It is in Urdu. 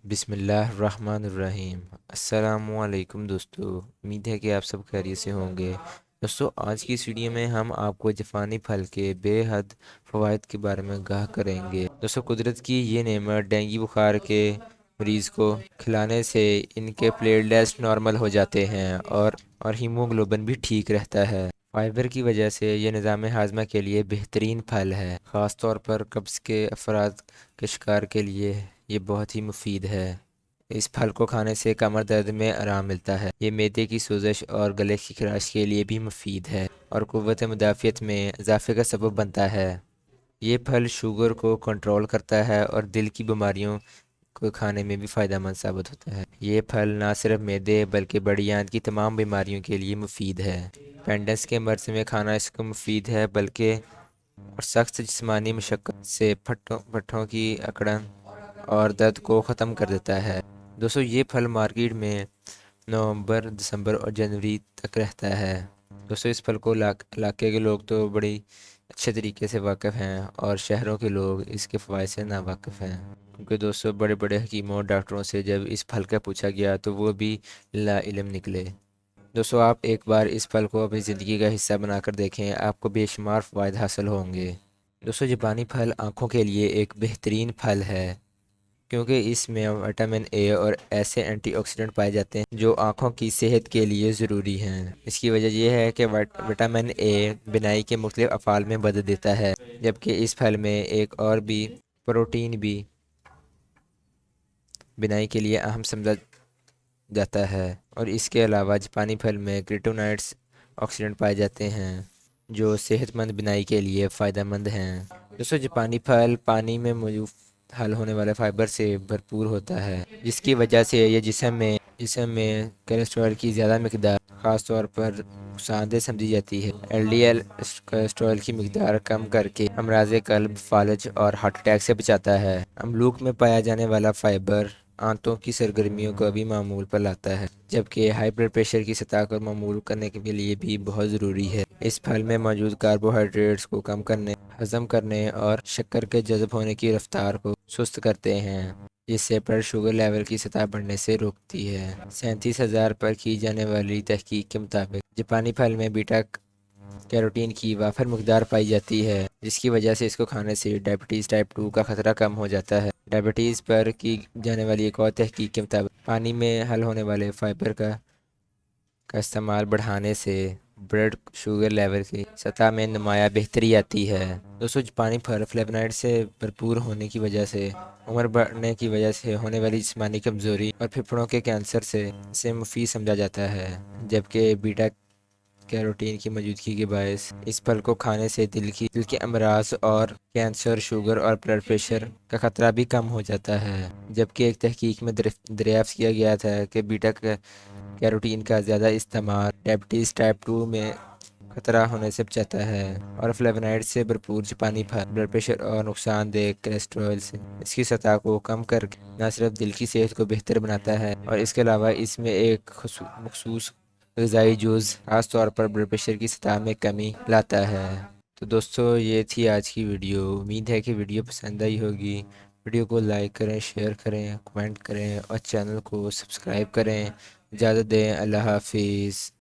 بسم اللہ الرحمن الرحیم۔ السلام علیکم دوستو، امید ہے کہ آپ سب خیریت سے ہوں گے۔ دوستو آج کی اس ویڈیو میں ہم آپ کو جفانی پھل کے بے حد فوائد کے بارے میں آگاہ کریں گے۔ دوستو قدرت کی یہ نعمت ڈینگی بخار کے مریض کو کھلانے سے ان کے پلیٹلیٹس نارمل ہو جاتے ہیں اور ہیموگلوبن بھی ٹھیک رہتا ہے۔ فائبر کی وجہ سے یہ نظام ہاضمہ کے لیے بہترین پھل ہے، خاص طور پر قبض کے افراد کے شکار کے لیے یہ بہت ہی مفید ہے۔ اس پھل کو کھانے سے کمر درد میں آرام ملتا ہے۔ یہ معدے کی سوزش اور گلے کی خراش کے لیے بھی مفید ہے اور قوت مدافعت میں اضافے کا سبب بنتا ہے۔ یہ پھل شوگر کو کنٹرول کرتا ہے اور دل کی بیماریوں کو کھانے میں بھی فائدہ مند ثابت ہوتا ہے۔ یہ پھل نہ صرف معدے بلکہ بڑی آنت کی تمام بیماریوں کے لیے مفید ہے۔ پینڈس کے مرض میں کھانا اس کو مفید ہے، بلکہ سخت جسمانی مشقت سے پٹھوں کی اکڑن اور درد کو ختم کر دیتا ہے۔ دوستو یہ پھل مارکیٹ میں نومبر، دسمبر اور جنوری تک رہتا ہے۔ دوستو اس پھل کو علاقے کے لوگ تو بڑی اچھے طریقے سے واقف ہیں اور شہروں کے لوگ اس کے فوائد سے ناواقف ہیں، کیونکہ دوستو بڑے بڑے حکیموں اور ڈاکٹروں سے جب اس پھل کا پوچھا گیا تو وہ بھی لا علم نکلے۔ دوستو آپ ایک بار اس پھل کو اپنی زندگی کا حصہ بنا کر دیکھیں، آپ کو بے شمار فوائد حاصل ہوں گے۔ دوستو جاپانی پھل آنکھوں کے لیے ایک بہترین پھل ہے، کیونکہ اس میں وٹامن اے اور ایسے اینٹی آکسیڈنٹ پائے جاتے ہیں جو آنکھوں کی صحت کے لیے ضروری ہیں۔ اس کی وجہ یہ ہے کہ وٹامن اے بینائی کے مختلف افعال میں مدد دیتا ہے، جبکہ اس پھل میں ایک اور بھی پروٹین بھی بینائی کے لیے اہم سمجھا جاتا ہے، اور اس کے علاوہ جاپانی پھل میں کیٹونائڈز آکسیڈنٹ پائے جاتے ہیں جو صحت مند بینائی کے لیے فائدہ مند ہیں۔ دوستو جاپانی پھل پانی میں موجود حل ہونے والے فائبر سے بھرپور ہوتا ہے، جس کی وجہ سے یہ جسم میں کولیسٹرول کی زیادہ مقدار خاص طور پر نقصان دہ سمجھی جاتی ہے۔ ایل ڈی ایل کولیسٹرول کی مقدار کم کر کے امراض قلب، فالج اور ہارٹ اٹیک سے بچاتا ہے۔ املوک میں پایا جانے والا فائبر آنتوں کی سرگرمیوں کو بھی معمول پر لاتا ہے، جبکہ ہائی بلڈ پریشر کی سطح کو معمول کرنے کے لیے بھی بہت ضروری ہے۔ اس پھل میں موجود کاربوہائیڈریٹس کو کم کرنے، ہضم کرنے اور شکر کے جذب ہونے کی رفتار کو سست کرتے ہیں، جس سے بلڈ شوگر لیول کی سطح بڑھنے سے روکتی ہے۔ 37,000 پر کی جانے والی تحقیق کے مطابق جاپانی پھل میں بیٹا کیروٹین کی وافر مقدار پائی جاتی ہے، جس کی وجہ سے اس کو کھانے سے ڈائبٹیز ٹائپ 2 کا خطرہ کم ہو جاتا ہے۔ ڈائبٹیز پر کی جانے والی ایک اور تحقیق کے مطابق پانی میں حل ہونے والے فائبر کا استعمال بڑھانے سے بلڈ شوگر لیول کی سطح میں نمایاں بہتری آتی ہے۔ دوستو جاپانی پھل فلیونائڈ سے بھرپور ہونے کی وجہ سے عمر بڑھنے کی وجہ سے ہونے والی جسمانی کمزوری اور پھیپھڑوں کے کینسر سے مفید سمجھا جاتا ہے، جبکہ بیٹا کیروٹین کی موجودگی کے باعث اس پھل کو کھانے سے دل کے امراض اور کینسر، شوگر اور بلڈ پریشر کا خطرہ بھی کم ہو جاتا ہے۔ جبکہ ایک تحقیق میں دریافت کیا گیا تھا کہ بیٹا کیروٹین کا زیادہ استعمال ڈائبٹیز ٹائپ 2 میں خطرہ ہونے سے بچاتا ہے، اور فلیونائڈ سے بھرپور جاپانی پھل بلڈ پریشر اور نقصان دہ کولیسٹرول سے اس کی سطح کو کم کر کے نہ صرف دل کی صحت کو بہتر بناتا ہے، اور اس کے علاوہ اس میں ایک مخصوص غذائی جز خاص طور پر بلڈ پریشر کی سطح میں کمی لاتا ہے۔ تو دوستو یہ تھی آج کی ویڈیو، امید ہے کہ ویڈیو پسند آئی ہوگی۔ ویڈیو کو لائک کریں، شیئر کریں، کمنٹ کریں اور چینل کو سبسکرائب کریں۔ اجازت دیں، اللہ حافظ۔